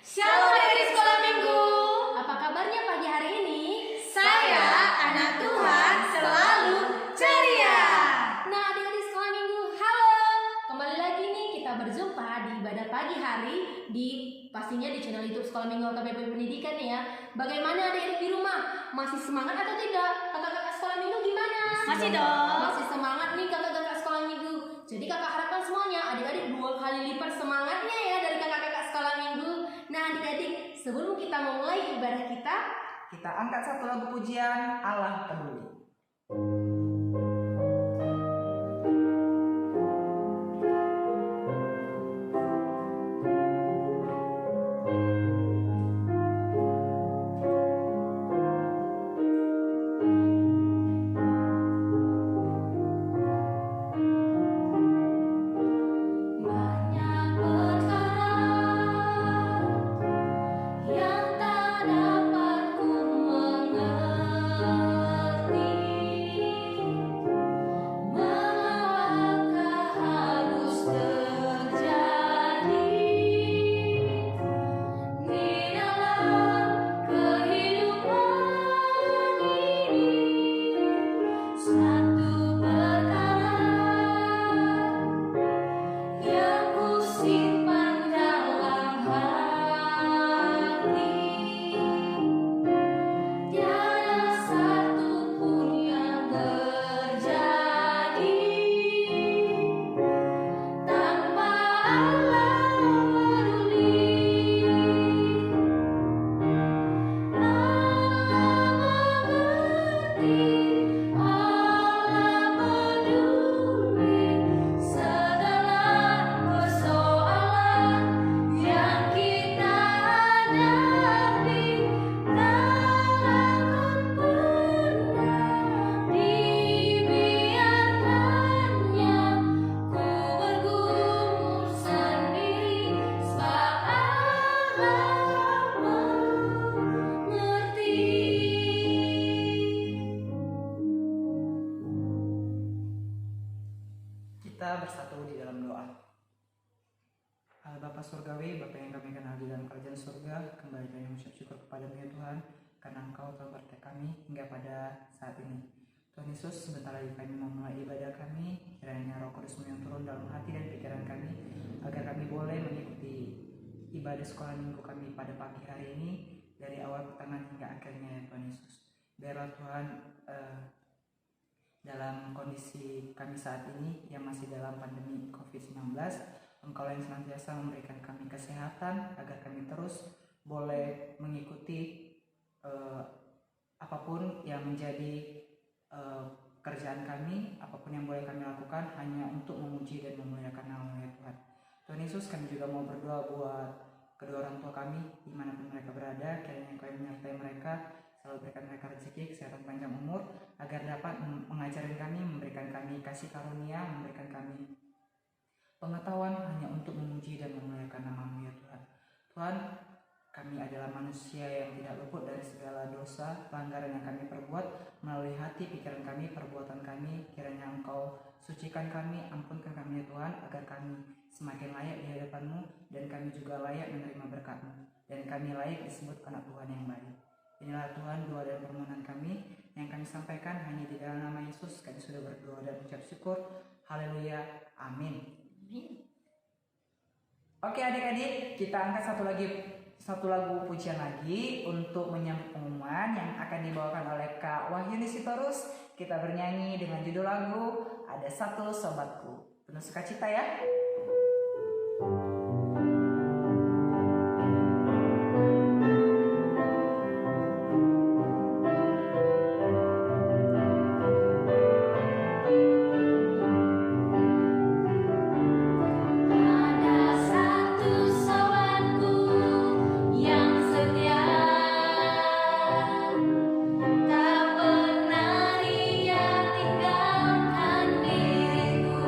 Shalom dari Sekolah Minggu. Apa kabarnya pagi hari ini? Saya anak Tuhan selalu ceria. Nah, adik-adik Sekolah Minggu, halo. Kembali lagi nih kita berjumpa di ibadah pagi hari pastinya di channel YouTube Sekolah Minggu KBP Pendidikan ya. Bagaimana adik-adik di rumah? Masih semangat atau tidak? Kakak-kakak Sekolah Minggu gimana? Masih dong. Masih semangat nih kakak-kakak Sekolah Minggu. Jadi kakak harapkan semuanya adik-adik 2 kali lipat semangatnya ya dari kakak-kakak Sekolah Minggu. Nah adik-adik, sebelum kita memulai ibadah kita angkat satu lagu pujian Allah Peduli. Kita bersatu di dalam doa. Allah Bapa Surgawi, Bapa yang kami kenal di dalam kerajaan surga, kembali kami mengucap syukur kepada-Mu ya Tuhan, karena Engkau telah berkat kami hingga pada saat ini. Tuhan Yesus, sebentar lagi kami memulai ibadah kami, kiranya Roh Kudus-Mu yang turun dalam hati dan pikiran kami, agar kami boleh mengikuti ibadah sekolah minggu kami pada pagi hari ini, dari awal pertengahan hingga akhirnya ya Tuhan Yesus. Biarlah Tuhan, dalam kondisi kami saat ini yang masih dalam pandemi COVID-19, Engkau yang senantiasa memberikan kami kesehatan agar kami terus boleh mengikuti apapun yang menjadi kerjaan kami, apapun yang boleh kami lakukan hanya untuk memuji dan memuliakan nama-Mu ya Tuhan. Tuhan Yesus, kami juga mau berdoa buat kedua orang tua kami dimanapun mereka berada, kiranya Engkau yang menyertai mereka, selalu berikan mereka rezeki, kesehatan panjang umur, agar dapat mengajarin kami, memberikan kami kasih karunia, memberikan kami pengetahuan hanya untuk memuji dan memuliakan nama-Mu ya Tuhan. Tuhan, kami adalah manusia yang tidak luput dari segala dosa, pelanggaran yang kami perbuat melalui hati, pikiran kami, perbuatan kami. Kiranya Engkau sucikan kami, ampunkan kami ya Tuhan, agar kami semakin layak di hadapan-Mu, dan kami juga layak menerima berkat-Mu, dan kami layak disebut anak Tuhan yang baik. Inilah Tuhan doa dan permohonan kami yang kami sampaikan hanya di dalam nama Yesus. Kami sudah berdoa dan ucap syukur. Haleluya. Amin. Oke adik-adik, kita angkat satu lagu pujian lagi untuk menyambut pengumuman yang akan dibawakan oleh Kak Wahyuni Sitorus. Kita bernyanyi dengan judul lagu Ada Satu Sobatku. Penuh sukacita ya. Tak pernah dia tinggalkan diriku.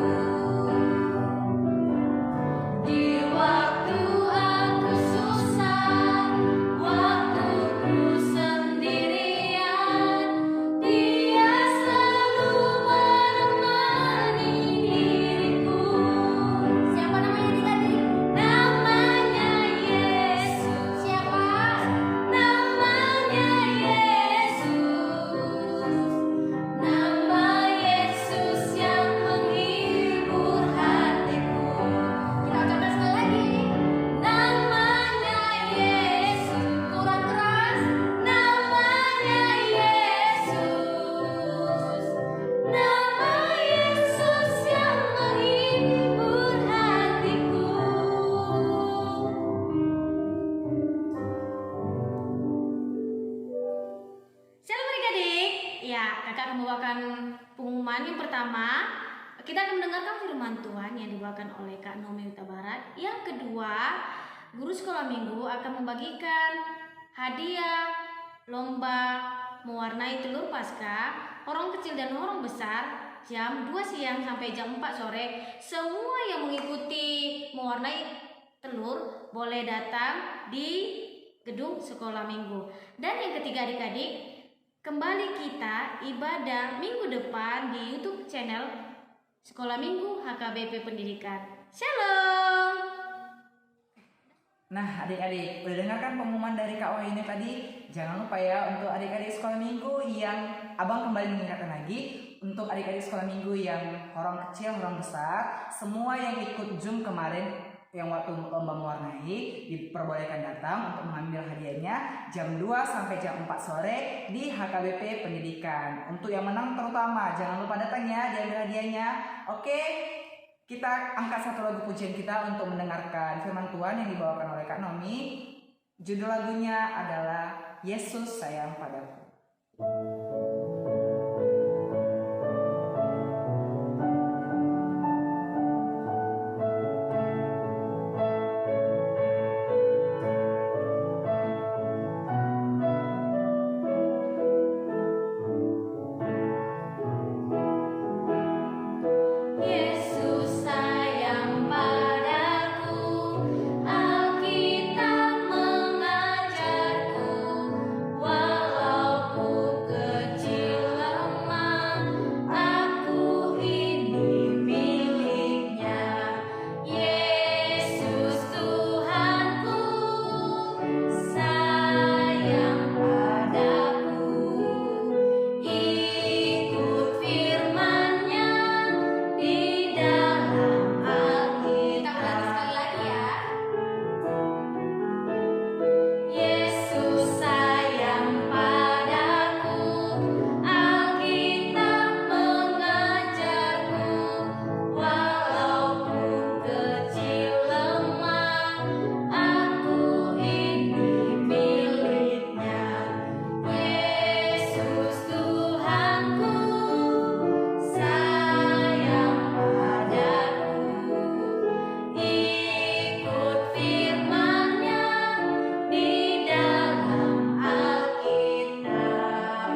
akan membawakan pengumuman. Yang pertama, kita akan mendengarkan firman Tuhan yang dibawakan oleh Kak Nomi Huta Barat. Yang kedua, guru sekolah minggu akan membagikan hadiah lomba mewarnai telur Paskah orang kecil dan orang besar jam 2 siang sampai jam 4 sore. Semua yang mengikuti mewarnai telur boleh datang di gedung sekolah minggu. Dan yang ketiga adik-adik, kembali kita ibadah minggu depan di YouTube channel Sekolah Minggu HKBP Pendidikan. Shalom. Nah adik-adik, udah dengarkan pengumuman dari Kak Wahyu ini tadi? Jangan lupa ya untuk adik-adik sekolah minggu yang abang kembali mengingatkan lagi, untuk adik-adik sekolah minggu yang orang kecil, orang besar, semua yang ikut Zoom kemarin yang waktu lomba mewarnai diperbolehkan datang untuk mengambil hadiahnya jam 2 sampai jam 4 sore di HKBP Pendidikan. Untuk yang menang terutama jangan lupa datang ya diambil hadiahnya. Oke, kita angkat satu lagu pujian kita untuk mendengarkan firman Tuhan yang dibawakan oleh Kak Nomi. Judul lagunya adalah Yesus Sayang Padaku. Yesus sayang padaku, Alkitab mengajarku, walaupun kecil lemah, aku ini miliknya. Yesus Tuhanku, sayang padaku, ikut firman-Nya di dalam Alkitab. Sekali lagi ya. Yesus sayang padaku, Alkitab mengajarku, walaupun kecil lemah, aku ini miliknya. Yesus Tuhanku, sayang padaku, ikut firman-Nya di dalam Alkitab.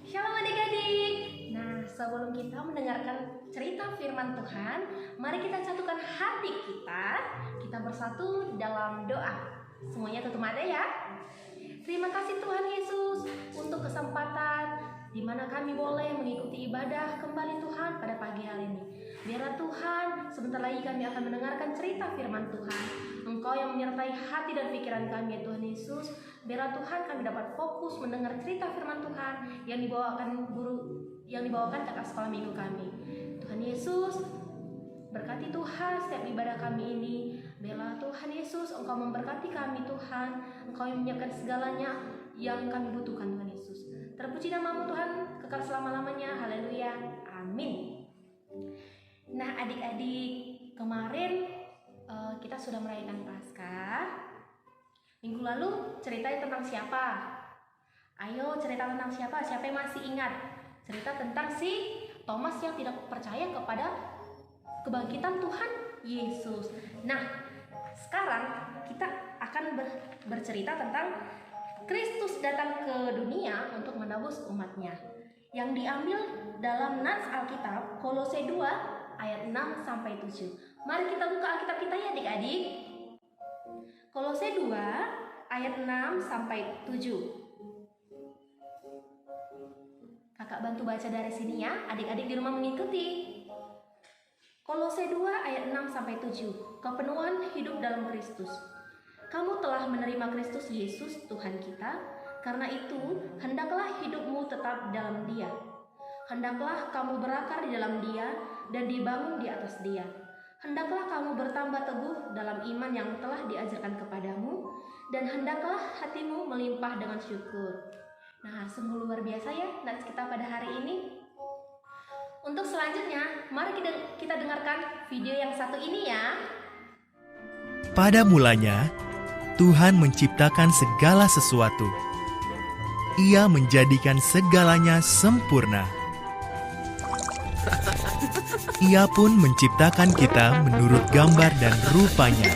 Shalom adik-adik. Nah, sebelum kita mendengarkan cerita firman Tuhan, mari kita satukan hati kita bersatu dalam doa. Semuanya tutup mata ya. Terima kasih Tuhan Yesus untuk kesempatan di mana kami boleh mengikuti ibadah kembali Tuhan pada pagi hari ini. Biarlah Tuhan, sebentar lagi kami akan mendengarkan cerita firman Tuhan. Engkau yang menyertai hati dan pikiran kami ya Tuhan Yesus. Biarlah Tuhan kami dapat fokus mendengar cerita firman Tuhan yang dibawakan kakak sekolah minggu kami. Tuhan Yesus, berkati Tuhan setiap ibadah kami ini. Biarlah Tuhan Yesus, Engkau memberkati kami Tuhan. Engkau yang menyiapkan segalanya yang kami butuhkan Tuhan Yesus. Terpuji namamu Tuhan, kekal selama-lamanya. Haleluya. Amin. Nah adik-adik, kemarin kita sudah merayakan Paskah. Minggu lalu ceritanya tentang siapa? Ayo cerita tentang siapa? Siapa yang masih ingat? Cerita tentang si Thomas yang tidak percaya kepada kebangkitan Tuhan Yesus. Nah, sekarang kita akan bercerita tentang Kristus datang ke dunia untuk menebus umatnya, yang diambil dalam nats Alkitab Kolose 2 ayat 6 sampai 7. Mari kita buka Alkitab kita ya adik-adik. Kolose 2 ayat 6 sampai 7. Kakak bantu baca dari sini ya, adik-adik di rumah mengikuti. Kolose 2 ayat 6 sampai 7. Kepenuhan hidup dalam Kristus. Kamu telah menerima Kristus Yesus Tuhan kita, karena itu hendaklah hidupmu tetap dalam Dia. Hendaklah kamu berakar di dalam Dia dan dibangun di atas Dia. Hendaklah kamu bertambah teguh dalam iman yang telah diajarkan kepadamu, dan hendaklah hatimu melimpah dengan syukur. Nah, sungguh luar biasa ya nats kita pada hari ini. Untuk selanjutnya, mari kita dengarkan video yang satu ini ya. Pada mulanya, Tuhan menciptakan segala sesuatu. Ia menjadikan segalanya sempurna. Ia pun menciptakan kita menurut gambar dan rupanya.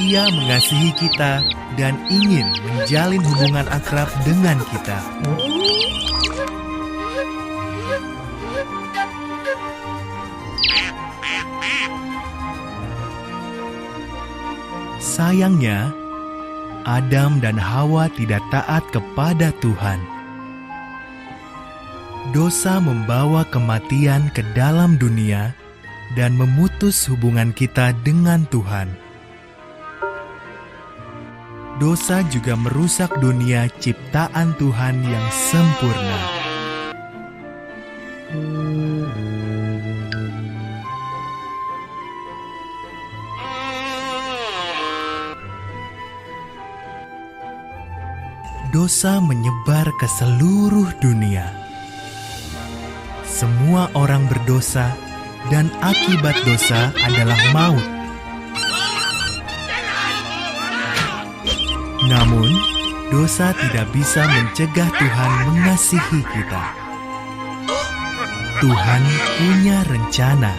Ia mengasihi kita dan ingin menjalin hubungan akrab dengan kita. Sayangnya, Adam dan Hawa tidak taat kepada Tuhan. Dosa membawa kematian ke dalam dunia dan memutus hubungan kita dengan Tuhan. Dosa juga merusak dunia ciptaan Tuhan yang sempurna. Dosa menyebar ke seluruh dunia. Semua orang berdosa dan akibat dosa adalah maut. Namun, dosa tidak bisa mencegah Tuhan mengasihi kita. Tuhan punya rencana.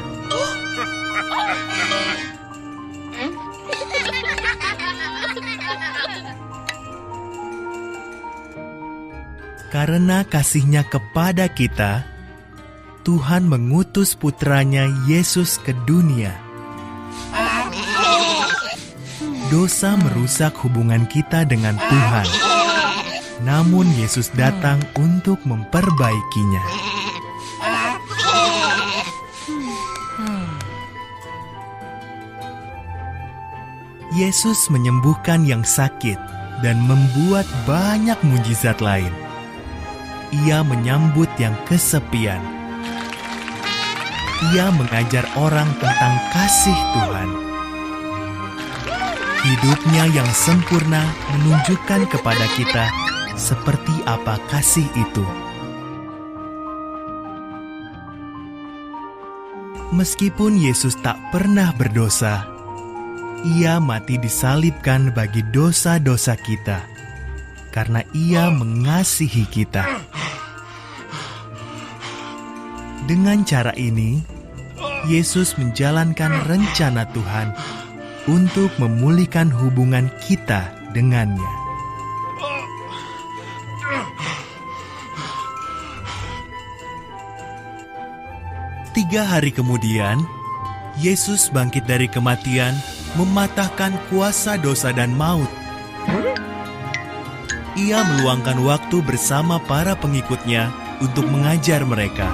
Karena kasih-Nya kepada kita, Tuhan mengutus putranya Yesus ke dunia. Dosa merusak hubungan kita dengan Tuhan. Namun Yesus datang untuk memperbaikinya. Yesus menyembuhkan yang sakit dan membuat banyak mujizat lain. Ia menyambut yang kesepian. Ia mengajar orang tentang kasih Tuhan. Hidupnya yang sempurna menunjukkan kepada kita seperti apa kasih itu. Meskipun Yesus tak pernah berdosa, Ia mati disalibkan bagi dosa-dosa kita, karena Ia mengasihi kita. Dengan cara ini, Yesus menjalankan rencana Tuhan untuk memulihkan hubungan kita dengannya. Tiga hari kemudian, Yesus bangkit dari kematian, mematahkan kuasa dosa dan maut. Ia meluangkan waktu bersama para pengikutnya untuk mengajar mereka.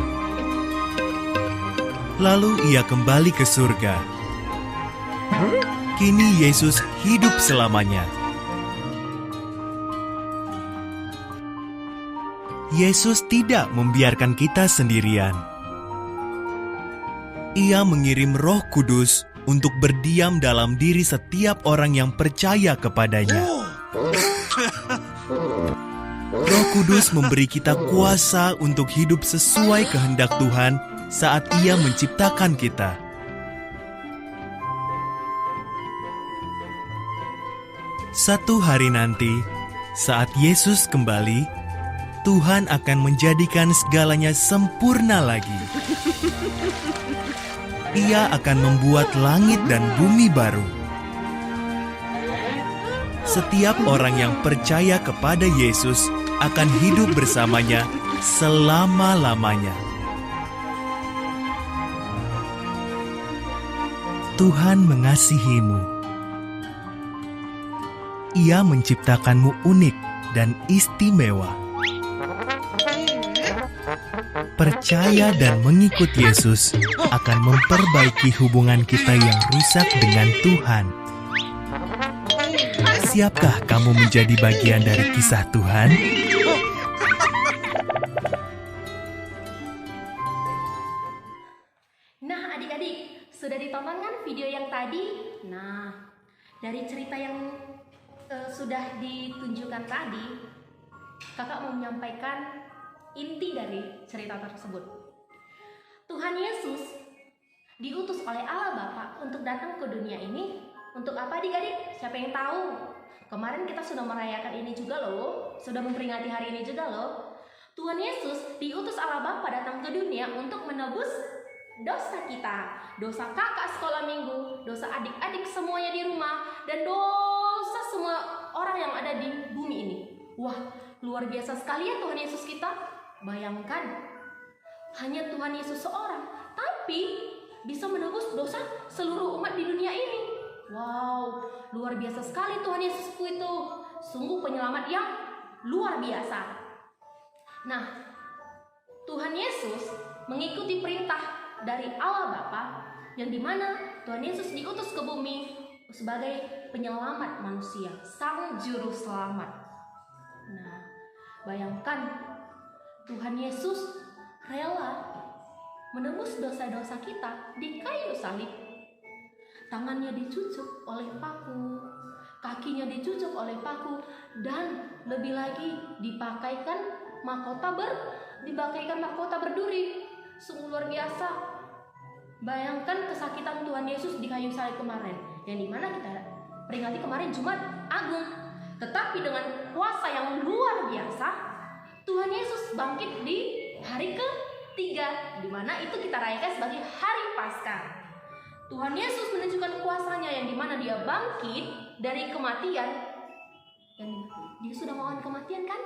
Lalu ia kembali ke surga. Kini Yesus hidup selamanya. Yesus tidak membiarkan kita sendirian. Ia mengirim Roh Kudus untuk berdiam dalam diri setiap orang yang percaya kepadanya. Roh Kudus memberi kita kuasa untuk hidup sesuai kehendak Tuhan saat Ia menciptakan kita. Satu hari nanti, saat Yesus kembali, Tuhan akan menjadikan segalanya sempurna lagi. Ia akan membuat langit dan bumi baru. Setiap orang yang percaya kepada Yesus akan hidup bersamanya selama-lamanya. Tuhan mengasihimu. Ia menciptakanmu unik dan istimewa. Percaya dan mengikut Yesus akan memperbaiki hubungan kita yang rusak dengan Tuhan. Siapkah kamu menjadi bagian dari kisah Tuhan? Nah, adik-adik, sudah ditonton kan video yang tadi? Nah, dari cerita yang sudah ditunjukkan tadi, kakak mau menyampaikan inti dari cerita tersebut. Tuhan Yesus diutus oleh Allah Bapa untuk datang ke dunia ini Untuk apa adik-adik? Siapa yang tahu? Kemarin kita sudah merayakan ini juga loh, sudah memperingati hari ini juga loh. Tuhan Yesus diutus Allah Bapa datang ke dunia untuk menebus dosa kita, dosa kakak sekolah minggu, dosa adik-adik semuanya di rumah, dan dosa semua orang yang ada di bumi ini. Wah, luar biasa sekali ya Tuhan Yesus kita. Bayangkan, hanya Tuhan Yesus seorang, tapi bisa menebus dosa seluruh umat di dunia ini. Wow, luar biasa sekali Tuhan Yesusku itu. Sungguh penyelamat yang luar biasa. Nah, Tuhan Yesus mengikuti perintah dari Allah Bapa, yang dimana Tuhan Yesus diutus ke bumi sebagai penyelamat manusia, sang juru selamat. Nah, bayangkan Tuhan Yesus rela menebus dosa-dosa kita di kayu salib. Tangannya dicucuk oleh paku, kakinya dicucuk oleh paku, dan lebih lagi dipakaikan mahkota berduri. Sungguh luar biasa. Bayangkan kesakitan Tuhan Yesus di kayu salib kemarin, yang dimana kita peringati kemarin Jumat Agung. Tetapi dengan kuasa yang luar biasa, Tuhan Yesus bangkit di hari ketiga, dimana itu kita rayakan sebagai hari Paskah. Tuhan Yesus menunjukkan kuasanya, yang dimana dia bangkit dari kematian. Dan dia sudah melawan kematian kan?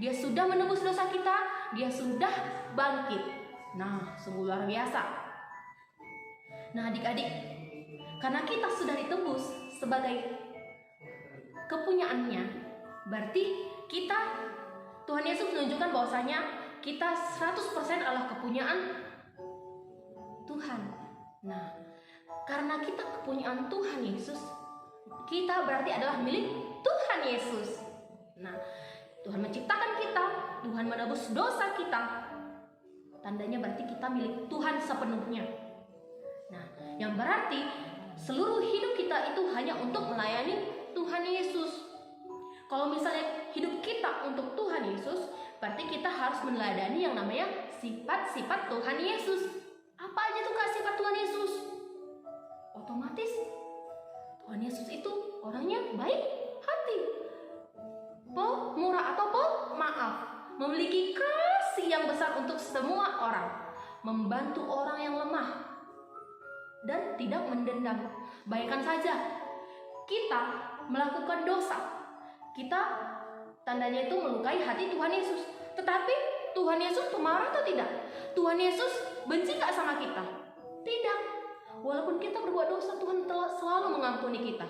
Dia sudah menebus dosa kita, dia sudah bangkit. Nah, sungguh luar biasa. Nah adik-adik, karena kita sudah ditebus sebagai kepunyaannya, berarti Tuhan Yesus menunjukkan bahwasanya kita 100% adalah kepunyaan Tuhan. Nah, karena kita kepunyaan Tuhan Yesus, kita berarti adalah milik Tuhan Yesus. Nah, Tuhan menciptakan kita, Tuhan menebus dosa kita. Tandanya berarti kita milik Tuhan sepenuhnya. Nah, yang berarti seluruh hidup kita itu hanya untuk melayani Tuhan Yesus. Kalau misalnya hidup kita untuk Tuhan Yesus, berarti kita harus meneladani yang namanya sifat-sifat Tuhan Yesus. Apa aja tuh Kak sifat Tuhan Yesus? Otomatis Tuhan Yesus itu orangnya baik hati, pemurah atau pemaaf, memiliki kasih yang besar untuk semua orang, membantu orang yang lemah, dan tidak mendendam. Bayangkan saja, kita melakukan dosa, kita tandanya itu melukai hati Tuhan Yesus. Tetapi Tuhan Yesus pemarah atau tidak? Tuhan Yesus benci gak sama kita? Tidak. Walaupun kita berbuat dosa, Tuhan telah selalu mengampuni kita.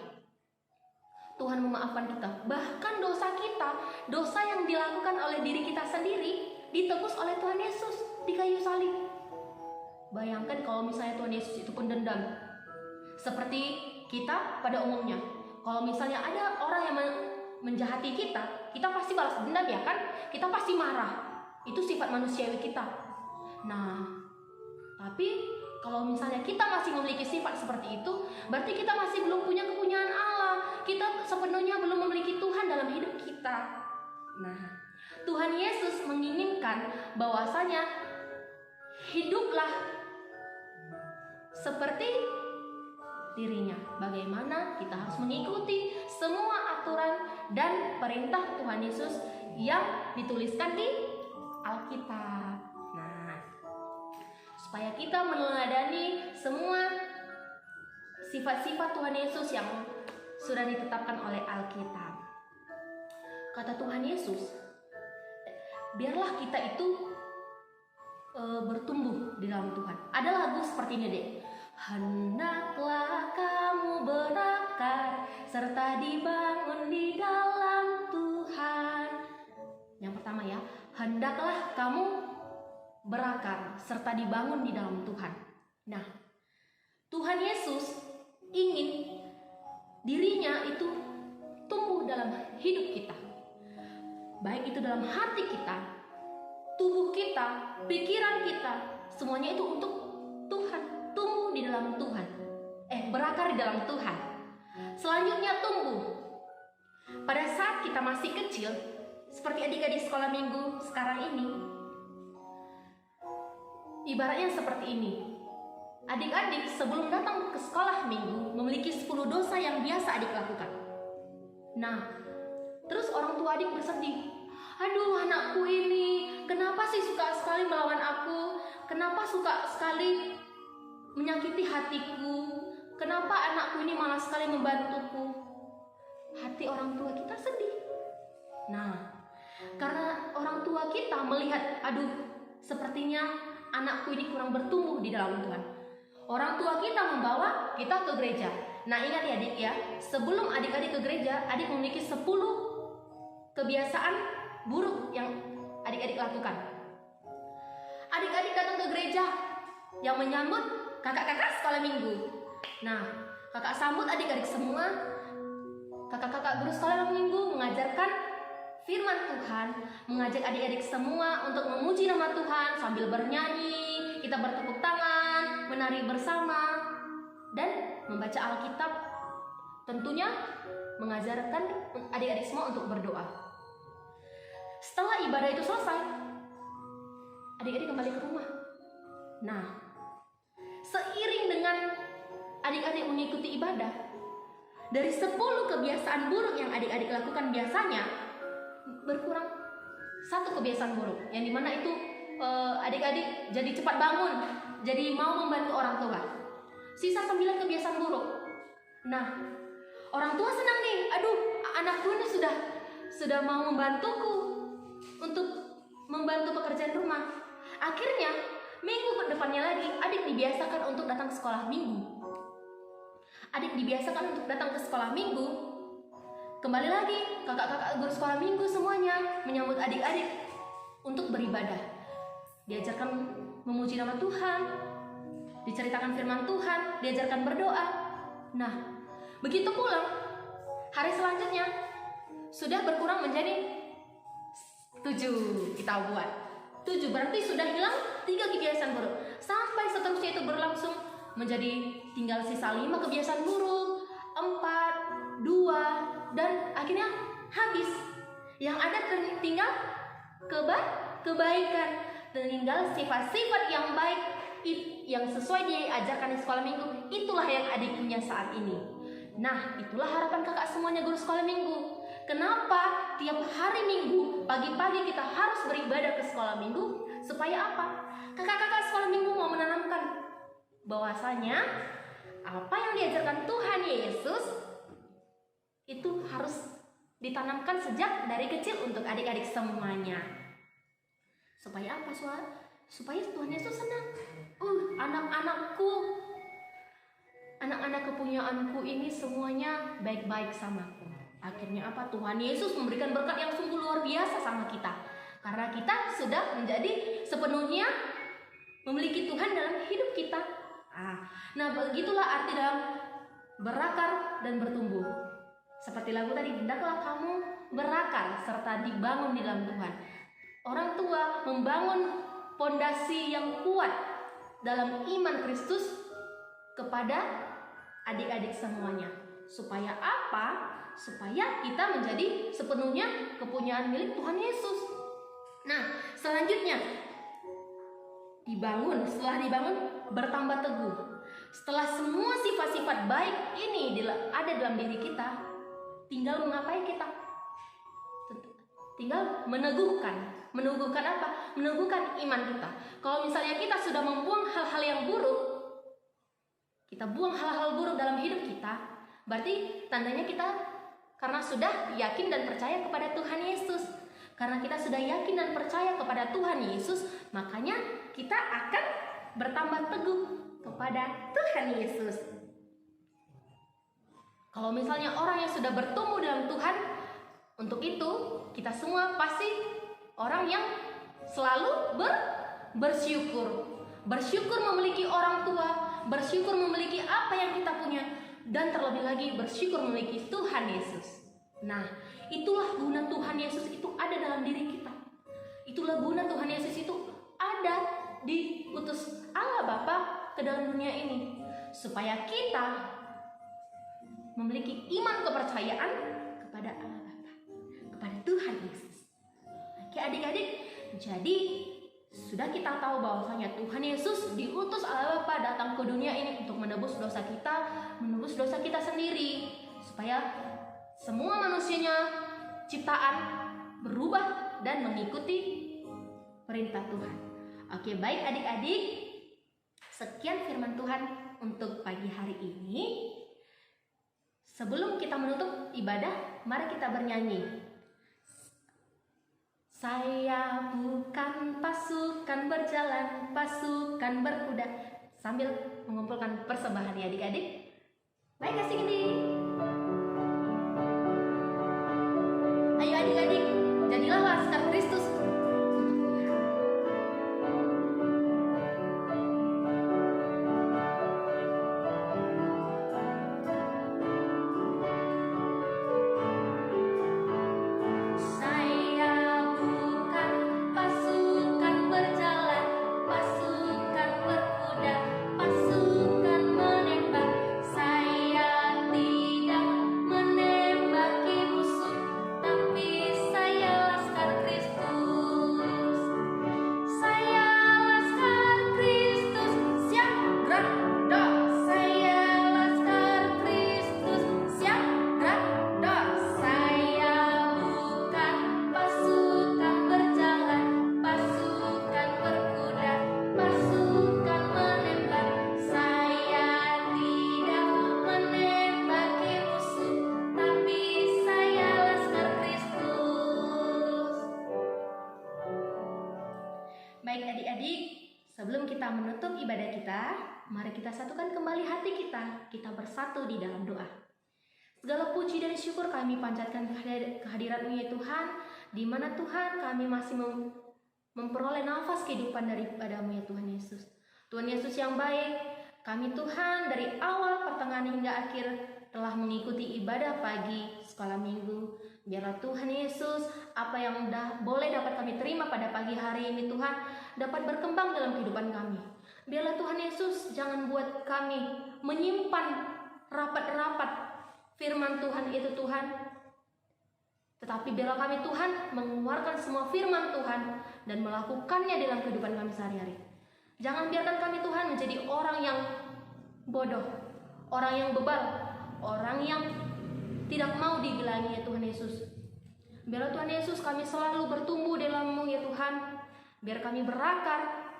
Tuhan memaafkan kita. Bahkan dosa kita, dosa yang dilakukan oleh diri kita sendiri, ditebus oleh Tuhan Yesus di kayu salib. Bayangkan kalau misalnya Tuhan Yesus itu pendendam. Seperti kita pada umumnya, kalau misalnya ada orang yang menjahati kita, kita pasti balas dendam ya kan? Kita pasti marah. Itu sifat manusiawi kita. Nah, tapi kalau misalnya kita masih memiliki sifat seperti itu, berarti kita masih belum punya kepunyaan Allah. Kita sepenuhnya belum memiliki Tuhan dalam hidup kita. Nah, Tuhan Yesus menginginkan bahwasanya hiduplah seperti dirinya. Bagaimana kita harus mengikuti semua aturan dan perintah Tuhan Yesus yang dituliskan di Alkitab. Nah, supaya kita meneladani semua sifat-sifat Tuhan Yesus yang sudah ditetapkan oleh Alkitab. Kata Tuhan Yesus, biarlah kita itu bertumbuh di dalam Tuhan. Ada lagu seperti ini deh. Hendaklah kamu berakar serta dibangun di dalam Tuhan. Yang pertama ya, hendaklah kamu berakar serta dibangun di dalam Tuhan. Nah, Tuhan Yesus ingin dirinya itu tumbuh dalam hidup kita, baik itu dalam hati kita, tubuh kita, pikiran kita, semuanya itu untuk Tuhan, tumbuh di dalam Tuhan, berakar di dalam Tuhan. Selanjutnya tumbuh. Pada saat kita masih kecil, seperti adik-adik sekolah minggu sekarang ini, ibaratnya seperti ini. Adik-adik sebelum datang ke sekolah minggu memiliki 10 dosa yang biasa adik lakukan. Nah, terus orang tua adik bersedih. Aduh, anakku ini kenapa sih suka sekali melawan aku? Kenapa suka sekali menyakiti hatiku? Kenapa anakku ini malas sekali membantuku? Hati orang tua kita sedih. Nah, karena orang tua kita melihat, aduh, sepertinya anakku ini kurang bertumbuh di dalam Tuhan. Orang tua kita membawa kita ke gereja. Nah, ingat ya adik ya, sebelum adik-adik ke gereja, adik memiliki 10 kebiasaan buruk yang adik-adik lakukan. Adik-adik datang ke gereja yang menyambut kakak-kakak sekolah minggu. Nah, kakak sambut adik-adik semua. Kakak-kakak guru sekolah minggu mengajarkan firman Tuhan, mengajak adik-adik semua untuk memuji nama Tuhan sambil bernyanyi, kita bertepuk tangan, menari bersama, dan membaca Alkitab. Tentunya mengajarkan adik-adik semua untuk berdoa. Setelah ibadah itu selesai, adik-adik kembali ke rumah. Nah, seiring dengan adik-adik mengikuti ibadah, dari 10 kebiasaan buruk yang adik-adik lakukan biasanya, berkurang 1 kebiasaan buruk, yang dimana itu adik-adik jadi cepat bangun, jadi mau membantu orang tua. Sisa 9 kebiasaan buruk. Nah, orang tua senang nih, aduh, anakku ini sudah mau membantuku untuk membantu pekerjaan rumah. Akhirnya minggu depannya lagi adik dibiasakan untuk datang ke sekolah minggu. Adik dibiasakan untuk datang ke sekolah minggu. Kembali lagi, kakak-kakak guru sekolah minggu semuanya menyambut adik-adik untuk beribadah. Diajarkan memuji nama Tuhan, diceritakan firman Tuhan, diajarkan berdoa. Nah, begitu pulang, hari selanjutnya sudah berkurang menjadi 7 kita buat. 7 berarti sudah hilang 3 kebiasaan buruk. Sampai seterusnya itu berlangsung menjadi tinggal sisa 5 kebiasaan buruk, 4, 2, dan akhirnya habis. Yang ada tinggal kebaikan, tinggal sifat-sifat yang baik yang sesuai diajarkan di sekolah minggu. Itulah yang adik punya saat ini. Nah, itulah harapan kakak semuanya guru sekolah minggu. Kenapa tiap hari minggu pagi-pagi kita harus beribadah ke sekolah minggu? Supaya apa? Kakak-kakak sekolah minggu mau menanamkan bahwasanya apa yang diajarkan Tuhan Yesus itu harus ditanamkan sejak dari kecil untuk adik-adik semuanya. Supaya apa, supaya Tuhan Yesus senang. Anak-anakku, anak-anak kepunyaanku ini semuanya baik-baik samaku. Akhirnya apa? Tuhan Yesus memberikan berkat yang sungguh luar biasa sama kita. Karena kita sudah menjadi sepenuhnya memiliki Tuhan dalam hidup kita. Nah, begitulah arti dalam berakar dan bertumbuh. Seperti lagu tadi, hendaklah kamu berakar serta dibangun di dalam Tuhan. Orang tua membangun pondasi yang kuat dalam iman Kristus kepada adik-adik semuanya. Supaya apa? Supaya kita menjadi sepenuhnya kepunyaan milik Tuhan Yesus. Nah, selanjutnya setelah dibangun bertambah teguh. Setelah semua sifat-sifat baik ini ada dalam diri kita, tinggal mengapai kita? Tinggal meneguhkan apa? Meneguhkan iman kita. Kalau misalnya kita sudah membuang hal-hal yang buruk, kita buang hal-hal buruk dalam hidup kita, berarti tandanya kita karena sudah yakin dan percaya kepada Tuhan Yesus. Karena kita sudah yakin dan percaya kepada Tuhan Yesus, makanya kita akan bertambah teguh kepada Tuhan Yesus. Kalau misalnya orang yang sudah bertumbuh dalam Tuhan, untuk itu kita semua pasti orang yang selalu bersyukur. Bersyukur memiliki orang tua, bersyukur memiliki apa yang kita punya, dan terlebih lagi bersyukur memiliki Tuhan Yesus. Nah, itulah guna Tuhan Yesus itu ada dalam diri kita. Itulah guna Tuhan Yesus itu ada diutus Allah Bapa ke dalam dunia ini, supaya kita memiliki iman kepercayaan kepada Allah Bapa, kepada Tuhan Yesus. Oke adik-adik, jadi Sudah kita tahu bahwasanya Tuhan Yesus diutus oleh Bapa datang ke dunia ini untuk menebus dosa kita sendiri, supaya semua manusianya ciptaan berubah dan mengikuti perintah Tuhan. Oke, baik adik-adik, sekian firman Tuhan untuk pagi hari ini. Sebelum kita menutup ibadah, mari kita bernyanyi. Saya bukan pasukan berjalan, pasukan berkuda, sambil mengumpulkan persembahan ya adik-adik. Baik, kasih gini. Ayo adik-adik, jadilah laskar Kristus. Baik adik-adik, sebelum kita menutup ibadah kita, mari kita satukan kembali hati kita. Kita bersatu di dalam doa. Segala puji dan syukur kami panjatkan kehadirat-Mu ya Tuhan, di mana Tuhan kami masih memperoleh nafas kehidupan daripada-Mu ya Tuhan Yesus. Tuhan Yesus yang baik, kami Tuhan dari awal pertengahan hingga akhir telah mengikuti ibadah pagi, sekolah minggu. Biarlah Tuhan Yesus, apa yang boleh dapat kami terima pada pagi hari ini Tuhan, dapat berkembang dalam kehidupan kami. Biarlah Tuhan Yesus, jangan buat kami menyimpan rapat-rapat firman Tuhan itu Tuhan, tetapi biarlah kami Tuhan mengeluarkan semua firman Tuhan dan melakukannya dalam kehidupan kami sehari-hari. Jangan biarkan kami Tuhan menjadi orang yang bodoh, orang yang bebal, orang yang tidak mau digelangi ya Tuhan Yesus. Biarlah Tuhan Yesus kami selalu bertumbuh dalam-Mu ya Tuhan. Biar kami berakar,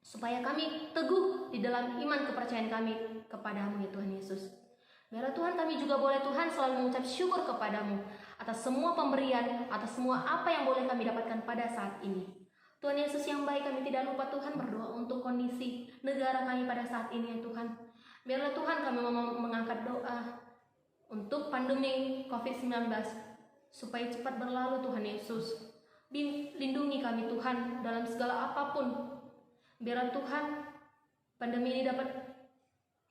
supaya kami teguh di dalam iman kepercayaan kami kepada-Mu ya Tuhan Yesus. Biarlah Tuhan kami juga boleh Tuhan selalu mengucap syukur kepada-Mu atas semua pemberian, atas semua apa yang boleh kami dapatkan pada saat ini. Tuhan Yesus yang baik, kami tidak lupa Tuhan berdoa untuk kondisi negara kami pada saat ini ya Tuhan. Biarlah Tuhan kami mengangkat doa untuk pandemi COVID-19 supaya cepat berlalu Tuhan Yesus. Lindungi kami Tuhan dalam segala apapun. Biarlah Tuhan pandemi ini dapat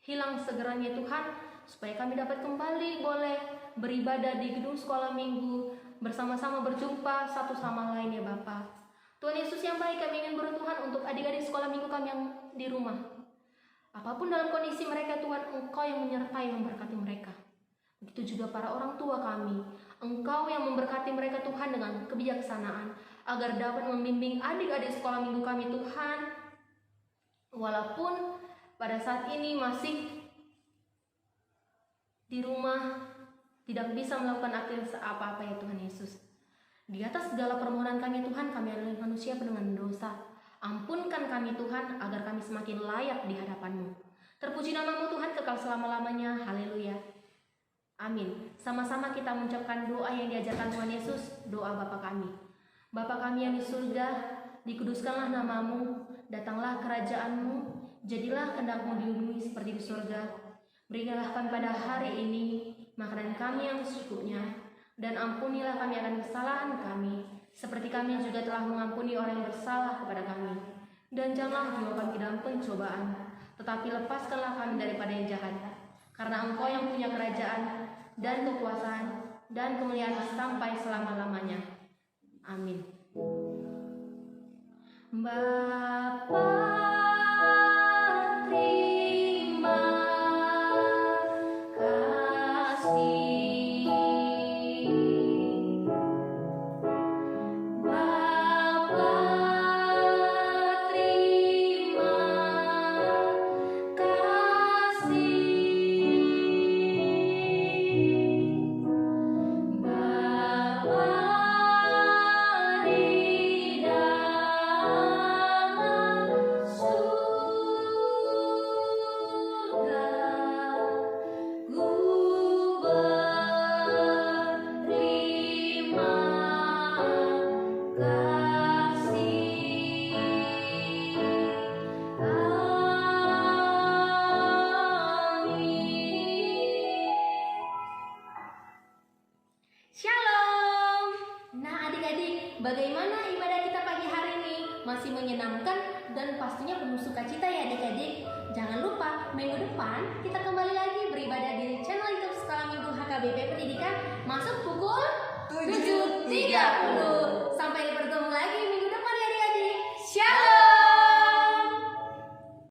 hilang segeranya Tuhan, supaya kami dapat kembali boleh beribadah di gedung sekolah minggu, bersama-sama berjumpa satu sama lain ya Bapa. Tuhan Yesus yang baik, kami ingin bertuhan untuk adik-adik sekolah minggu kami yang di rumah. Apapun dalam kondisi mereka Tuhan, Engkau yang menyertai memberkati mereka. Begitu juga para orang tua kami, Engkau yang memberkati mereka Tuhan dengan kebijaksanaan, agar dapat membimbing adik-adik sekolah minggu kami Tuhan, walaupun pada saat ini masih di rumah, tidak bisa melakukan aktivitas apa-apa ya Tuhan Yesus. Di atas segala permohonan kami Tuhan, kami adalah manusia penuh dengan dosa. Ampunkan kami Tuhan, agar kami semakin layak di hadapan-Mu. Terpuji nama-Mu Tuhan kekal selama-lamanya. Haleluya. Amin. Sama-sama kita mengucapkan doa yang diajarkan Tuhan Yesus, doa Bapa kami. Bapa kami yang di surga, dikuduskanlah nama-Mu, datanglah kerajaan-Mu, jadilah kehendak-Mu di bumi seperti di surga. Berikanlah kami pada hari ini makanan kami yang secukupnya, dan ampunilah kami akan kesalahan kami, seperti kami juga telah mengampuni orang yang bersalah kepada kami. Dan janganlah membawa kami ke dalam pencobaan, tetapi lepaskanlah kami daripada yang jahat. Karena Engkau yang punya kerajaan dan kekuasaan dan kemuliaan sampai selama-lamanya. Amin. Bapa, terima kasih. Bapa, bagaimana ibadah kita pagi hari ini? Masih menyenangkan dan pastinya penuh sukacita ya adik-adik. Jangan lupa minggu depan kita kembali lagi beribadah di channel YouTube Sekolah Minggu HKBP Pendidikan masuk pukul 7.30.